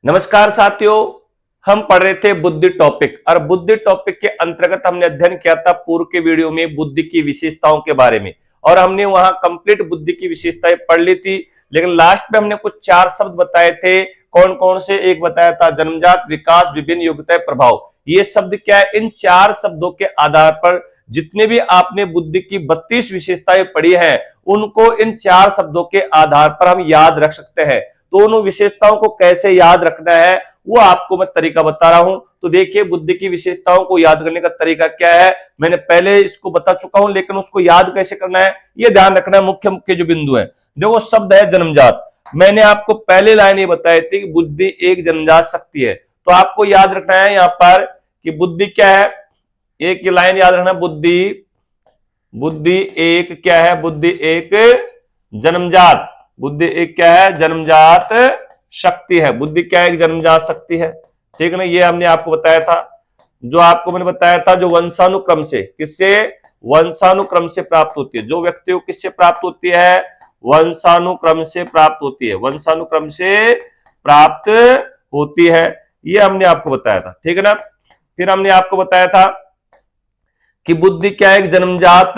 नमस्कार साथियों, हम पढ़ रहे थे बुद्धि टॉपिक और बुद्धि टॉपिक के अंतर्गत हमने अध्ययन किया था पूर्व के वीडियो में बुद्धि की विशेषताओं के बारे में और हमने वहां कंप्लीट बुद्धि की विशेषताएं पढ़ ली थी। लेकिन लास्ट में हमने कुछ 4 शब्द बताए थे। कौन कौन से? एक बताया था जन्मजात, विकास, विभिन्न, योग्यता, प्रभाव। ये शब्द क्या है? इन 4 शब्दों के आधार पर जितने भी आपने बुद्धि की 32 विशेषताएं पढ़ी है उनको इन 4 शब्दों के आधार पर हम याद रख सकते हैं। तो उन विशेषताओं को कैसे याद रखना है वो आपको मैं तरीका बता रहा हूं। तो देखिए, बुद्धि की विशेषताओं को याद करने का तरीका क्या है, मैंने पहले इसको बता चुका हूं, लेकिन उसको याद कैसे करना है ये ध्यान रखना है। मुख्य मुख्य जो बिंदु है, देखो शब्द है जन्मजात। मैंने आपको पहले लाइन ये बताई थी कि बुद्धि एक जन्मजात शक्ति है। तो आपको याद रखना है यहां पर कि बुद्धि क्या है। एक ये लाइन याद रखना, बुद्धि एक क्या है? बुद्धि एक जन्मजात, बुद्धि एक क्या है? जन्मजात शक्ति है। बुद्धि क्या है? एक जन्मजात शक्ति है। ठीक है ना, ये हमने आपको बताया था। जो आपको मैंने बताया था जो वंशानुक्रम से, किससे? वंशानुक्रम से प्राप्त होती है। जो व्यक्ति को किससे प्राप्त होती है? वंशानुक्रम से प्राप्त होती है। वंशानुक्रम से प्राप्त होती है, ये हमने आपको बताया था। ठीक है ना। फिर हमने आपको बताया था कि बुद्धि क्या है? एक जन्मजात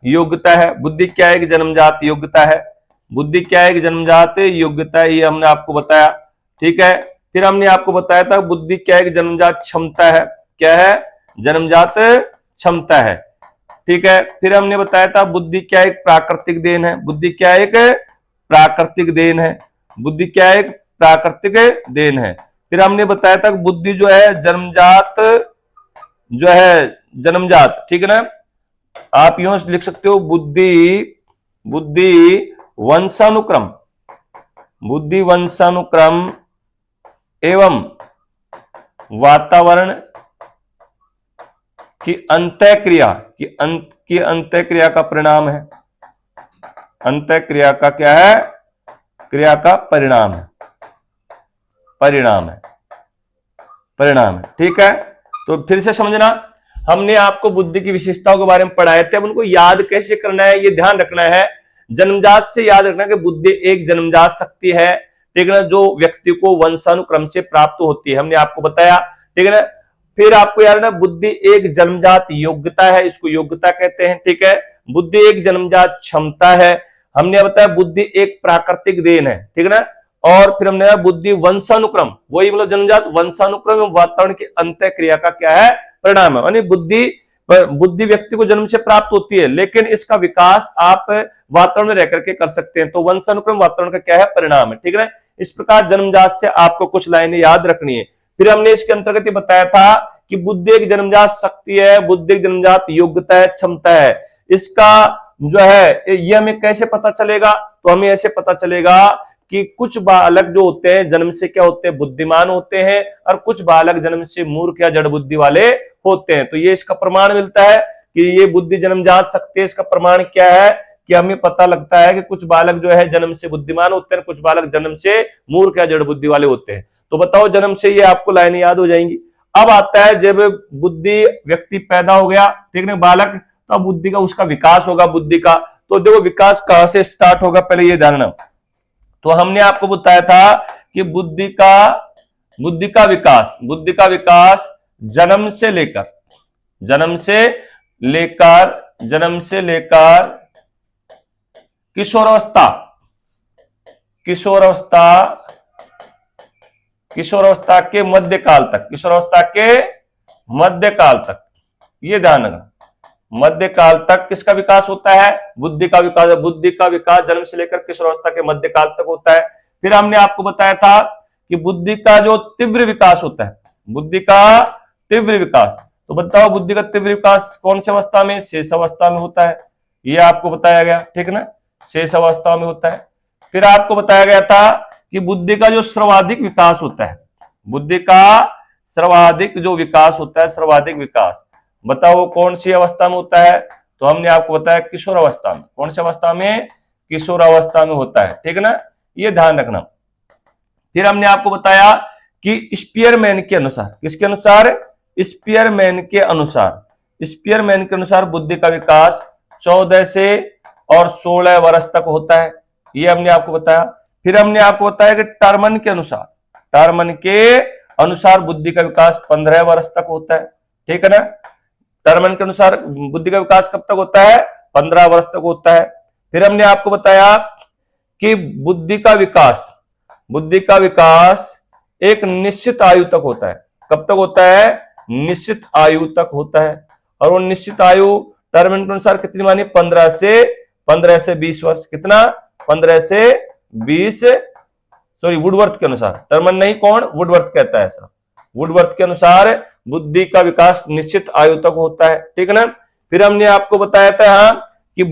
योग्यता है। बुद्धि क्या है? एक जन्मजात योग्यता है। बुद्धि क्या है? एक जन्मजात योग्यता है, ये हमने आपको बताया। ठीक है। फिर हमने आपको बताया था बुद्धि क्या है? एक जन्मजात क्षमता है। क्या है? जन्मजात क्षमता है। ठीक है। फिर हमने बताया था बुद्धि क्या है? एक प्राकृतिक देन है। बुद्धि क्या है? एक प्राकृतिक देन है। बुद्धि क्या है? एक प्राकृतिक देन है। फिर हमने बताया था बुद्धि जो है जन्मजात, जो है जन्मजात। ठीक है ना, आप यूं लिख सकते हो बुद्धि वंशानुक्रम, बुद्धि वंशानुक्रम एवं वातावरण की अंतःक्रिया की अंतःक्रिया का परिणाम है। अंतःक्रिया का क्या है? क्रिया का परिणाम है। परिणाम है। ठीक है। तो फिर से समझना, हमने आपको बुद्धि की विशेषताओं के बारे में पढ़ाए थे। अब उनको याद कैसे करना है ये ध्यान रखना है। जन्मजात से याद रखना कि बुद्धि एक जन्मजात शक्ति है। ठीक है ना, जो व्यक्ति को वंशानुक्रम से प्राप्त होती है, हमने आपको बताया। ठीक है ना। फिर आपको याद रखना बुद्धि एक जन्मजात योग्यता है, इसको योग्यता कहते हैं। ठीक है। बुद्धि एक जन्मजात क्षमता है, हमने बताया। बुद्धि एक प्राकृतिक देन है। ठीक है ना। और फिर हमने बुद्धि वंशानुक्रम, वही मतलब जन्मजात, वंशानुक्रम एवं वातावरण की अंतःक्रिया का क्या है? परिणाम है। यानी बुद्धि व्यक्ति को जन्म से प्राप्त होती है, लेकिन इसका विकास आप वातावरण में रह करके कर सकते हैं। तो वंशानुक्रम वातावरण का क्या है? परिणाम है। ठीक है ना। इस प्रकार जन्मजात से आपको कुछ लाइनें याद रखनी है। फिर हमने इसके अंतर्गत बताया था कि बुद्धि एक जन्मजात शक्ति है, बुद्धि एक जन्मजात योग्यता है, क्षमता है। इसका जो है ये हमें कैसे पता चलेगा? तो हमें ऐसे पता चलेगा कि कुछ बालक जो होते हैं जन्म से क्या होते हैं? बुद्धिमान होते हैं, और कुछ बालक जन्म से मूर्ख या जड़ बुद्धि वाले होते हैं। तो ये इसका प्रमाण मिलता है कि ये बुद्धि जन्मजात शक्ति है। इसका प्रमाण क्या है कि हमें पता लगता है कि कुछ बालक जो है जन्म से बुद्धिमान होते हैं, कुछ बालक जन्म से मूर्ख या जड़ बुद्धि वाले होते हैं। तो बताओ, जन्म से ये आपको लाइनें याद हो जाएंगी। अब आता है जब बुद्धि व्यक्ति पैदा हो गया, ठीक है, बालक, तो अब बुद्धि का उसका विकास होगा। बुद्धि का तो देखो विकास कहां से स्टार्ट होगा, पहले ये ध्यान रखना। तो हमने आपको बताया था कि बुद्धि का विकास जन्म से लेकर किशोरावस्था के मध्यकाल तक, ये ध्यान रखना। मध्यकाल तक किसका विकास होता है? बुद्धि का विकास जन्म से लेकर किशोरावस्था के मध्यकाल तक होता है। फिर हमने आपको बताया था कि बुद्धि का जो तीव्र विकास होता है, तो बताओ बुद्धि का तीव्र विकास कौन सी अवस्था में? शेष अवस्था में होता है, ये आपको बताया गया। ठीक है ना, शेष अवस्था में होता है। फिर आपको बताया गया था कि बुद्धि का जो सर्वाधिक विकास होता है, बुद्धि का सर्वाधिक जो विकास होता है, सर्वाधिक विकास बताओ वो कौन सी अवस्था में होता है? तो हमने आपको बताया किशोर अवस्था में। कौन सी अवस्था में? किशोर अवस्था में होता है। ठीक है ना, ये ध्यान रखना। फिर हमने आपको बताया कि स्पीयरमैन के अनुसार, किसके अनुसार? स्पीयरमैन के अनुसार बुद्धि का विकास 14 से और 16 वर्ष तक होता है, ये हमने आपको बताया। फिर हमने आपको बताया कि टर्मन के अनुसार, टर्मन के अनुसार बुद्धि का विकास 15 वर्ष तक होता है, ठीक है ना। टर्मन के अनुसार बुद्धि का विकास कब तक होता है? 15 वर्ष तक होता है। फिर हमने आपको बताया कि बुद्धि का विकास एक निश्चित आयु तक होता है। कब तक होता है? निश्चित आयु तक होता है। और वो निश्चित आयु टर्मन के अनुसार कितनी मानी? 15 से 20 वर्ष। कितना? 15 से 20, सॉरी वुडवर्थ के अनुसार, टर्मन नहीं, कौन? वुडवर्थ कहता है ऐसा। वुडवर्थ के अनुसार बुद्धि का विकास निश्चित आयु तक होता है, ठीक है ना। फिर हमने आपको बताया था हाँ कि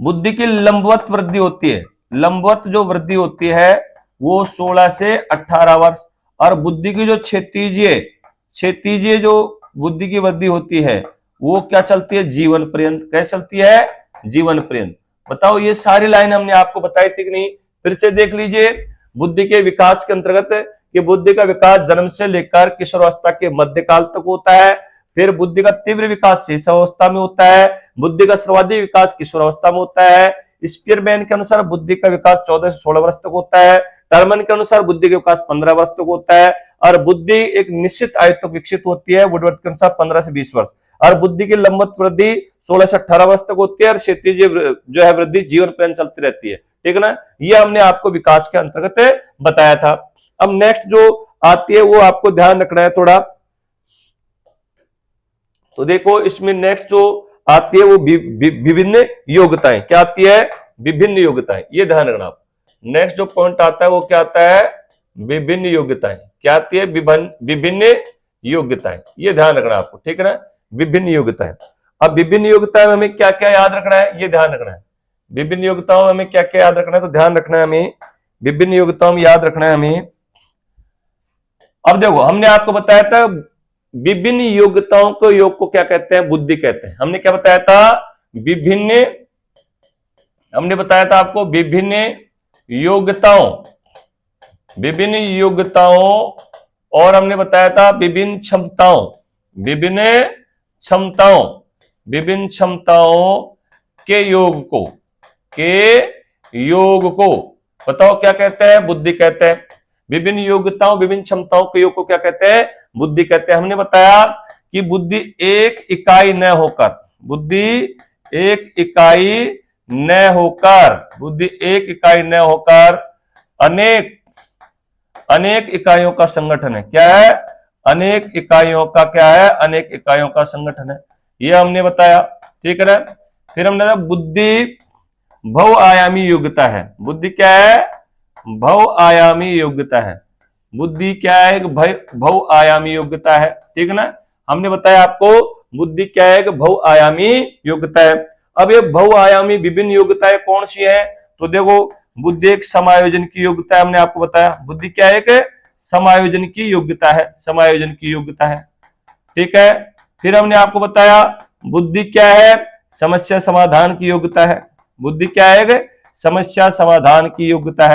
बुद्धि की लंबवत वृद्धि होती है। लंबवत जो वृद्धि होती है वो 16 से 18 वर्ष। और बुद्धि की जो क्षैतिजीय जो बुद्धि की वृद्धि होती है वो क्या चलती है? जीवन पर्यंत। कैसे चलती है? जीवन पर्यंत। बताओ, ये सारी लाइन हमने आपको बताई थी कि नहीं? फिर से देख लीजिए। बुद्धि के विकास के अंतर्गत कि बुद्धि का विकास जन्म से लेकर किशोरावस्था के मध्यकाल तक होता है। फिर बुद्धि का तीव्र विकास शिशुअवस्था में होता है। बुद्धि का सर्वाधिक विकास किशोरावस्था में होता है। स्पीयरमैन के अनुसार बुद्धि का विकास 14 से 16 वर्ष तक होता है। टर्मन के अनुसार बुद्धि का विकास 15 वर्ष तक होता है। और बुद्धि एक निश्चित आयु तक विकसित होती है, वुडवर्थ के अनुसार 15 से 20 वर्ष। और बुद्धि की लंबवत वृद्धि 16 से 18 वर्ष तक होती है। और क्षैतिज जो है वृद्धि जीवन पर्यंत चलती रहती है, ठीक है ना। ये हमने आपको विकास के अंतर्गत बताया था। अब नेक्स्ट जो आती है वो आपको ध्यान रखना है थोड़ा। तो देखो, इसमें नेक्स्ट जो आती है वो विभिन्न योग्यताएं। क्या आती है? विभिन्न योग्यताएं। ये ध्यान रखना आप। नेक्स्ट जो पॉइंट आता है वो क्या आता है? विभिन्न योग्यताएं। क्या आती है? विभिन्न योग्यताएं। ये ध्यान रखना आपको, ठीक है ना। विभिन्न योग्यताएं। अब विभिन्न योग्यताएं में हमें क्या क्या याद रखना है, ये ध्यान रखना है। विभिन्न योग्यताओं में हमें क्या क्या याद रखना है, तो ध्यान रखना है हमें विभिन्न योग्यताओं में याद रखना है हमें। अब देखो, हमने आपको बताया था विभिन्न योग्यताओं को योग को क्या कहते हैं? बुद्धि कहते हैं। हमने क्या बताया था? हमने बताया था आपको विभिन्न योग्यताओं और हमने बताया था विभिन्न क्षमताओं के योग को बताओ क्या कहते हैं? बुद्धि कहते हैं। विभिन्न योग्यताओं विभिन्न क्षमताओं के योग को क्या कहते हैं? बुद्धि कहते हैं। हमने बताया कि बुद्धि एक इकाई न होकर अनेक इकाइयों का संगठन है। क्या है? अनेक इकाइयों का संगठन है। यह हमने बताया, ठीक है ना। फिर हमने बताया बुद्धि बहुआयामी योग्यता है। बुद्धि क्या है? बहुआयामी योग्यता है। बुद्धि क्या है? बहुआयामी योग्यता है, ठीक है ना। हमने बताया आपको बुद्धि क्या है? बहुआयामी योग्यता है। अब ये बहुआयामी विभिन्न योग्यताएं कौन सी है? तो देखो, बुद्धि एक समायोजन की योग्यता है। हमने आपको बताया बुद्धि क्या है? समायोजन की योग्यता है, ठीक है। फिर हमने आपको बताया बुद्धि क्या है? समस्या समाधान की योग्यता है। बुद्धि क्या है? समस्या समाधान की योग्यता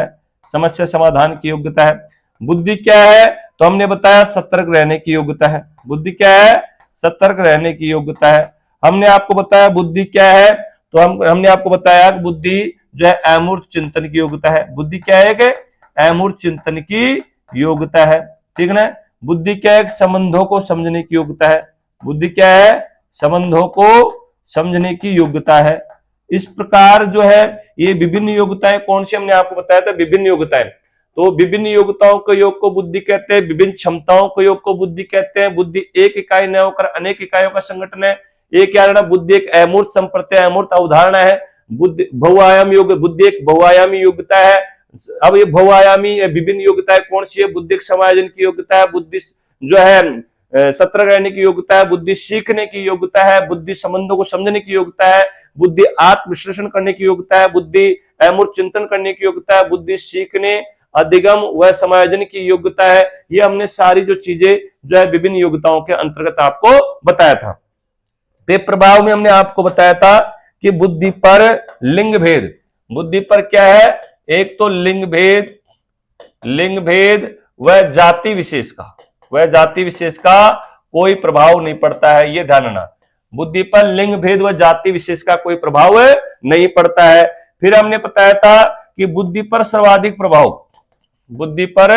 है। बुद्धि क्या है? तो हमने बताया सतर्क रहने की योग्यता है। बुद्धि क्या है? सतर्क रहने की योग्यता है। हमने आपको बताया बुद्धि क्या है? तो हमने आपको बताया बुद्धि जो है अमूर्त चिंतन की योग्यता है। बुद्धि क्या है? अमूर्त चिंतन की योग्यता है, ठीक है ना। बुद्धि क्या है? संबंधों को समझने की योग्यता है। बुद्धि क्या है? संबंधों को समझने की योग्यता है। इस प्रकार जो है ये विभिन्न योग्यताएं कौन सी हमने आपको बताया था? विभिन्न योग्यताएं। तो विभिन्न योग्यताओं के योग को बुद्धि कहते हैं। विभिन्न क्षमताओं के योग को बुद्धि कहते हैं। बुद्धि एक इकाई न होकर अनेक इकाइयों का संगठन है। एक क्या? बुद्धि एक अमूर्त संप्रत्यय, अमूर्त अवधारणा है। बुद्धि बहुआयामी योग, बुद्धि एक बहुआयामी योग्यता है। अब ये बहुआयामी विभिन्न योग्यताएं कौन सी है? बुद्धि समायोजन की योग्यता है। बुद्धि जो है सतर्क रहने की योग्यता है। बुद्धि सीखने की योग्यता है। बुद्धि संबंधों को समझने की योग्यता है। बुद्धि आत्म विश्लेषण करने की योग्यता है। बुद्धि अमूर्त चिंतन करने की योग्यता है। बुद्धि सीखने, अधिगम व समायोजन की योग्यता है। ये हमने सारी जो चीजें जो है विभिन्न योग्यताओं के अंतर्गत आपको बताया था। प्रभाव में हमने आपको बताया था कि बुद्धि पर लिंग भेद, बुद्धि पर क्या है? एक तो लिंग भेद व जाति विशेष का कोई प्रभाव नहीं पड़ता है। ये ध्यान रखना, बुद्धि पर लिंग भेद व जाति विशेष का कोई प्रभाव नहीं पड़ता है। फिर हमने बताया था कि बुद्धि पर सर्वाधिक प्रभाव बुद्धि पर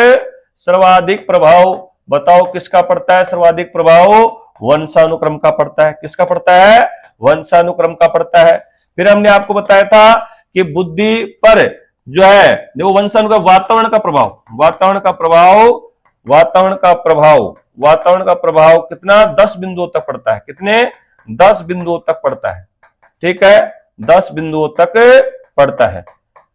सर्वाधिक प्रभाव बताओ किसका पड़ता है? सर्वाधिक प्रभाव वंशानुक्रम का पड़ता है। किसका पड़ता है? वंशानुक्रम का पड़ता है। फिर हमने आपको बताया था कि बुद्धि पर जो है देखो वंशानुक्रम, वातावरण का प्रभाव, वातावरण का प्रभाव, वातावरण का प्रभाव, वातावरण का प्रभाव कितना? 10 बिंदुओं तक पड़ता है। कितने? 10 बिंदुओं तक पड़ता है। ठीक है, 10 बिंदुओं तक पड़ता है।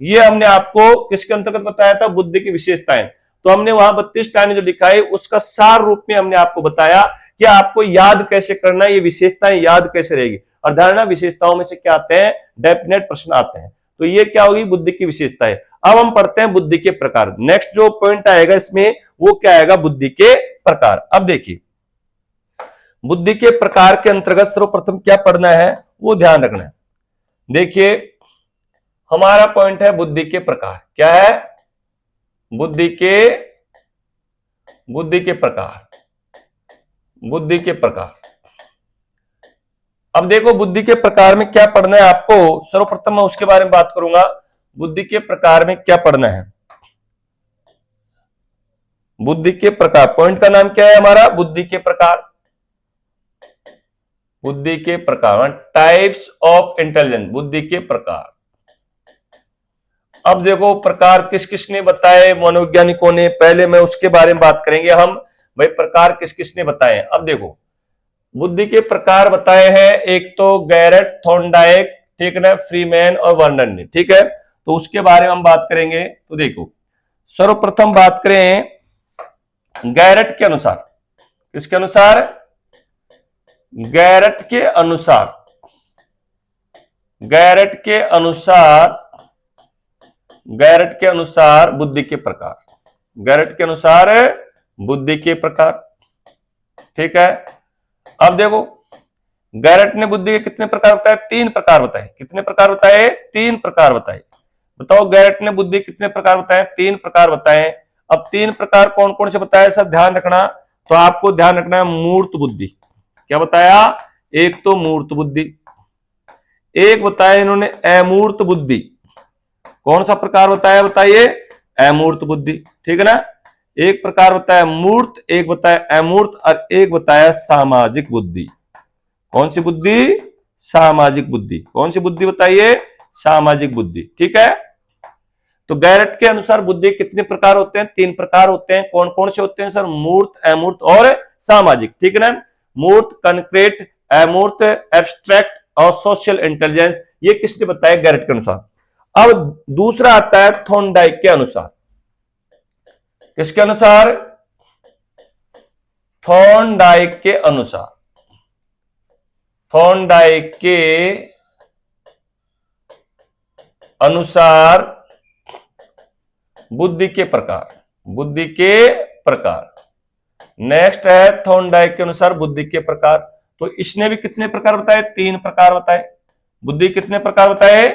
ये हमने आपको किसके अंतर्गत बताया था? बुद्धि की विशेषताएं। तो हमने वहां 32 टाइम जो लिखा है उसका सार रूप में हमने आपको बताया कि आपको याद कैसे करना है, ये विशेषताएं याद कैसे रहेगी। और धारणा विशेषताओं में से क्या आते हैं? डेफिनेट प्रश्न आते हैं। तो ये क्या होगी? बुद्धि की विशेषताएं। अब हम पढ़ते हैं बुद्धि के प्रकार। नेक्स्ट जो पॉइंट आएगा इसमें वो क्या आएगा? बुद्धि के प्रकार। अब देखिए बुद्धि के प्रकार के अंतर्गत सर्वप्रथम क्या पढ़ना है वो ध्यान रखना है। देखिए हमारा पॉइंट है बुद्धि के प्रकार। क्या है? बुद्धि के प्रकार, बुद्धि के प्रकार। अब देखो बुद्धि के प्रकार में क्या पढ़ना है आपको। सर्वप्रथम मैं उसके बारे में बात करूंगा। बुद्धि के प्रकार में क्या पढ़ना है? बुद्धि के प्रकार, पॉइंट का नाम क्या है हमारा? बुद्धि के प्रकार। बुद्धि के प्रकार, टाइप्स ऑफ इंटेलिजेंस, बुद्धि के प्रकार। अब देखो प्रकार किस किसने बताए? मनोवैज्ञानिकों ने। पहले मैं उसके बारे में बात करेंगे हम, भाई प्रकार किस किसने बताए। अब देखो बुद्धि के प्रकार बताए हैं एक तो गैरट, थॉर्नडाइक, ठीक है, फ्रीमैन और वर्नन ने। ठीक है, तो उसके बारे में हम बात करेंगे। तो देखो सर्वप्रथम बात करें गैरट के अनुसार। किसके अनुसार? गैरट के अनुसार, गैरट के अनुसार, गैरट के अनुसार बुद्धि के प्रकार, गैरट के अनुसार बुद्धि के प्रकार। ठीक है, अब देखो गैरट ने बुद्धि के कितने प्रकार बताए? 3 प्रकार बताए। कितने प्रकार बताए? 3 प्रकार बताए। बताओ गैरट ने बुद्धि कितने प्रकार बताए? 3 प्रकार बताए। अब 3 प्रकार कौन कौन से बताए सब ध्यान रखना। तो आपको ध्यान रखना है मूर्त बुद्धि। क्या बताया? एक तो मूर्त बुद्धि, एक बताया इन्होंने अमूर्त बुद्धि। कौन सा प्रकार बताया? बताइए, अमूर्त बुद्धि। ठीक है ना, एक प्रकार बताया मूर्त, एक बताया अमूर्त और एक बताया सामाजिक बुद्धि। कौन सी बुद्धि? सामाजिक बुद्धि। कौन सी बुद्धि बताइए? सामाजिक बुद्धि। ठीक है, तो गैरट के अनुसार बुद्धि कितने प्रकार होते हैं? 3 प्रकार होते हैं। कौन कौन से होते हैं सर? मूर्त, अमूर्त और सामाजिक। ठीक है ना, मूर्त कंक्रीट, अमूर्त एब्स्ट्रैक्ट और सोशल इंटेलिजेंस, ये किसने बताया? गैरट के अनुसार। अब दूसरा आता है थॉर्नडाइक के अनुसार। किसके अनुसार? थॉर्नडाइक के अनुसार। थॉर्नडाइक के अनुसार बुद्धि के प्रकार, बुद्धि के प्रकार। नेक्स्ट है थॉर्नडाइक के अनुसार बुद्धि के प्रकार। तो इसने भी कितने प्रकार बताए? 3 प्रकार बताए। बुद्धि कितने प्रकार बताए?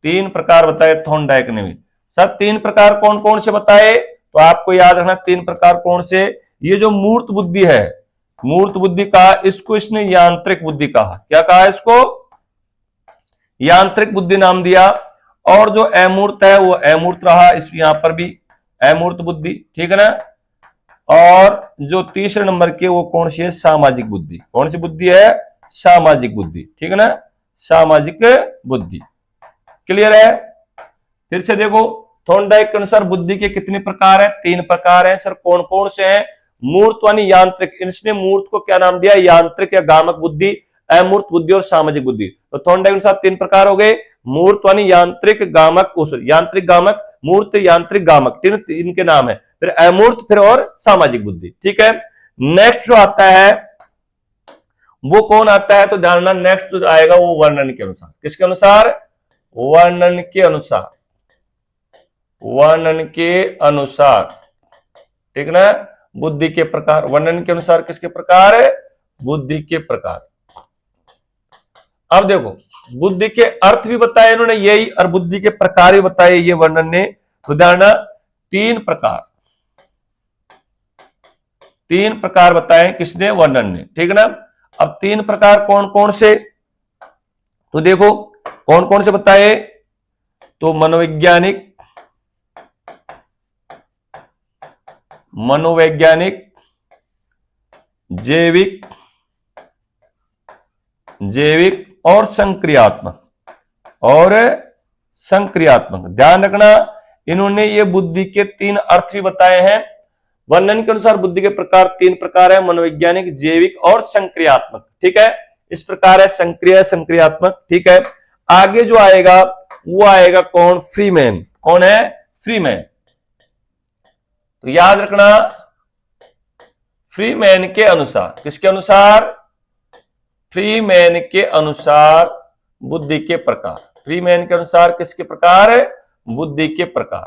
3 प्रकार बताए थॉर्नडाइक ने भी। सर 3 प्रकार कौन कौन से बताए? तो आपको याद रखना 3 प्रकार कौन से। ये जो मूर्त बुद्धि है, मूर्त बुद्धि कहा इसको, इसने यांत्रिक बुद्धि कहा। क्या कहा इसको? यांत्रिक बुद्धि नाम दिया। और जो अमूर्त है वो अमूर्त रहा, इस यहां पर भी अमूर्त बुद्धि। ठीक है ना, और जो तीसरे नंबर के वो कौन सी है? सामाजिक बुद्धि। कौन सी बुद्धि है? सामाजिक बुद्धि। ठीक है ना, सामाजिक बुद्धि। क्लियर है? फिर से देखो थॉर्नडाइक के अनुसार बुद्धि के कितने प्रकार है? 3 प्रकार है सर। कौन कौन से हैं? मूर्त यानी यांत्रिक, इसने मूर्त को क्या नाम दिया? यांत्रिक या गामक बुद्धि, अमूर्त बुद्धि और सामाजिक बुद्धि। तो थॉर्नडाइक के अनुसार 3 प्रकार हो गए। मूर्त यानी यांत्रिक, गामक, यांत्रिक गामक, मूर्त यांत्रिक गामक, तीन इनके नाम है। फिर अमूर्त, फिर और सामाजिक बुद्धि। ठीक है, नेक्स्ट जो आता है वो कौन आता है? तो जानना नेक्स्ट जो आएगा वो वर्णन के अनुसार। किसके अनुसार? वर्णन के अनुसार, वर्णन के अनुसार। ठीक ना, बुद्धि के प्रकार। वर्णन के अनुसार किसके प्रकार है? बुद्धि के प्रकार। अब देखो बुद्धि के अर्थ भी बताए इन्होंने यही, और बुद्धि के प्रकार भी बताए ये वर्णन ने। तो जानना 3 प्रकार, 3 प्रकार बताए किसने? वर्णन ने। ठीक है ना, अब 3 प्रकार कौन कौन से? तो देखो कौन कौन से बताए। तो मनोवैज्ञानिक, मनोवैज्ञानिक, जैविक और संक्रियात्मक। ध्यान रखना, इन्होंने ये बुद्धि के 3 अर्थ भी बताए हैं। वर्णन के अनुसार बुद्धि के प्रकार 3 प्रकार है, मनोवैज्ञानिक, जैविक और संक्रियात्मक। ठीक है, इस प्रकार है संक्रिय, संक्रियात्मक। ठीक है, आगे जो आएगा वो आएगा कौन? फ्रीमैन। कौन है? फ्रीमैन। तो याद रखना, फ्रीमैन के अनुसार, किसके अनुसार? फ्रीमैन के अनुसार बुद्धि के प्रकार। फ्रीमैन के अनुसार किसके प्रकार? बुद्धि के प्रकार।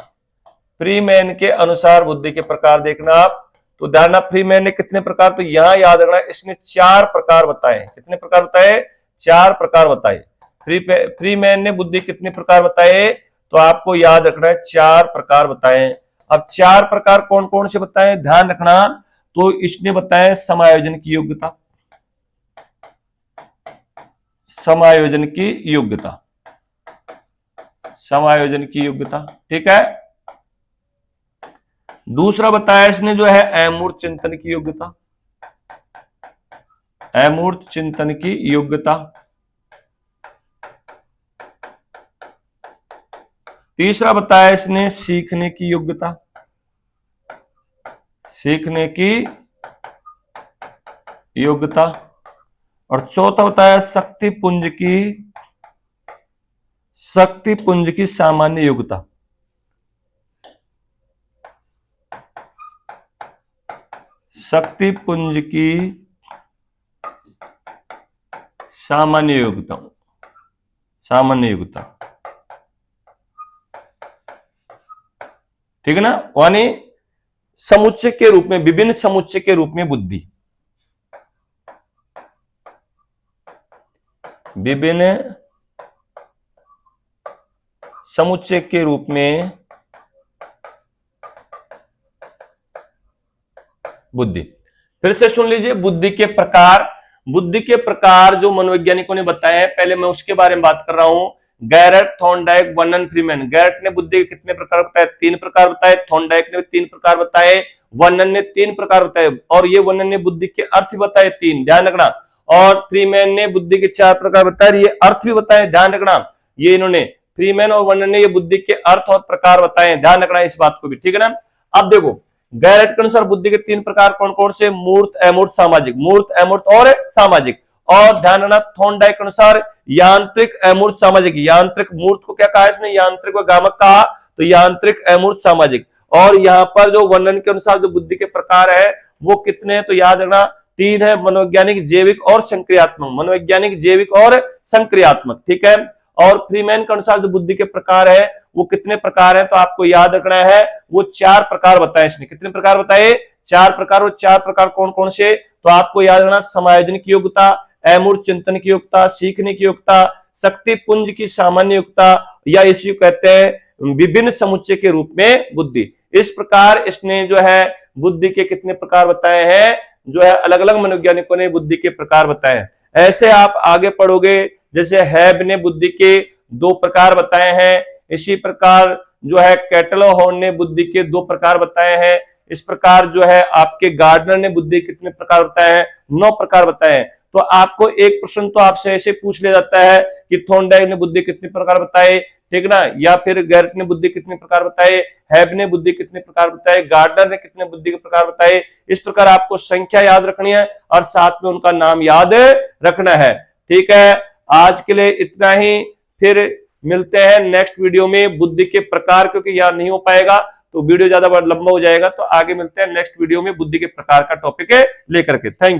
फ्रीमैन के अनुसार बुद्धि के प्रकार देखना आप। तो ध्यान, फ्रीमैन ने कितने प्रकार? तो यहां याद रखना, इसने 4 प्रकार बताए। कितने प्रकार बताए? 4 प्रकार बताए। फ्रीमैन ने बुद्धि कितने प्रकार बताए? तो आपको याद रखना है 4 प्रकार बताए। अब 4 प्रकार कौन कौन से बताए? ध्यान रखना, तो इसने बताया समायोजन की योग्यता, समायोजन की योग्यता, समायोजन की योग्यता। ठीक है, दूसरा बताया इसने जो है अमूर्त चिंतन की योग्यता, अमूर्त चिंतन की योग्यता। तीसरा बताया इसने सीखने की योग्यता, सीखने की योग्यता। और चौथा बताया शक्तिपुंज की सामान्य योग्यता, शक्तिपुंज की सामान्य योग्यता, सामान्य योग्यता। ठीक है ना, यानी समुच्चय के रूप में, विभिन्न समुच्चय के रूप में बुद्धि, विभिन्न समुच्चय के रूप में बुद्धि। फिर से सुन लीजिए, बुद्धि के प्रकार। बुद्धि के प्रकार जो मनोवैज्ञानिकों ने बताए हैं, पहले मैं उसके बारे में बात कर रहा हूं। गैरट, थॉर्नडाइक, वर्नन, फ्रीमैन। गैरट ने बुद्धि के कितने प्रकार बताए? 3 प्रकार बताए। थॉर्नडाइक ने 3 प्रकार बताए। वर्नन ने 3 प्रकार बताए। और ये वर्नन ने बुद्धि के अर्थ बताए 3, ध्यान रखना। और फ्रीमैन ने बुद्धि के 4 प्रकार बताए, ये अर्थ भी बताए, ध्यान रखना। ये इन्होंने, फ्रीमैन और वर्नन ने ये बुद्धि के अर्थ और प्रकार बताए, ध्यान रखना इस बात को भी। ठीक है ना। अब देखो, गैरट के अनुसार बुद्धि के 3 प्रकार कौन कौन से? मूर्त, अमूर्त, सामाजिक। मूर्त, अमूर्त और सामाजिक। और ध्यान रखना, थॉर्नडाइक के अनुसार यांत्रिक, अमूर्त, सामाजिक। यांत्रिक, मूर्त को क्या कहा इसने? यांत्रिक व गामक कहा, तो यांत्रिक, अमूर्त, सामाजिक। और यहां पर जो वर्णन के अनुसार जो बुद्धि के प्रकार है वो कितने हैं? तो याद रखना 3 है, मनोवैज्ञानिक, जैविक और संक्रियात्मक। मनोवैज्ञानिक, जैविक और संक्रियात्मक। ठीक है। और फ्रीमैन के अनुसार जो बुद्धि के प्रकार है वो कितने प्रकार है? तो आपको याद रखना है वो 4 प्रकार बताए इसने। कितने प्रकार बताए? 4 प्रकार। वो 4 प्रकार कौन कौन से? तो आपको याद रखना, समायोजन की योग्यता, अमूर्त चिंतन की योग्यता, सीखने की योग्यता, शक्तिपुंज की सामान्य योग्यता, या इसी कहते हैं विभिन्न समुच्चय के रूप में बुद्धि। इस प्रकार इसने जो है बुद्धि के कितने प्रकार बताए हैं, जो है अलग अलग मनोवैज्ञानिकों ने बुद्धि के प्रकार बताए हैं। ऐसे आप आगे पढ़ोगे, जैसे हैब ने बुद्धि के 2 प्रकार बताए हैं, इसी प्रकार जो है कैटलोहॉर्न ने बुद्धि के 2 प्रकार बताए हैं। इस प्रकार जो है आपके गार्डनर ने बुद्धि के कितने प्रकार बताए हैं? 9 प्रकार बताए हैं। तो आपको एक प्रश्न तो आपसे ऐसे पूछ लिया जाता है कि थॉर्नडाइक ने बुद्धि कितने प्रकार बताए, ठीक ना, या फिर गैरट ने बुद्धि कितने प्रकार बताए, हैब ने बुद्धि कितने प्रकार बताए, गार्डनर ने कितने बुद्धि के प्रकार बताए। इस प्रकार आपको संख्या याद रखनी है और साथ में उनका नाम याद रखना है। ठीक है, आज के लिए इतना ही। फिर मिलते हैं नेक्स्ट वीडियो में बुद्धि के प्रकार, क्योंकि याद नहीं हो पाएगा तो वीडियो ज्यादा लंबा हो जाएगा। तो आगे मिलते हैं नेक्स्ट वीडियो में बुद्धि के प्रकार का टॉपिक लेकर के। Thank you.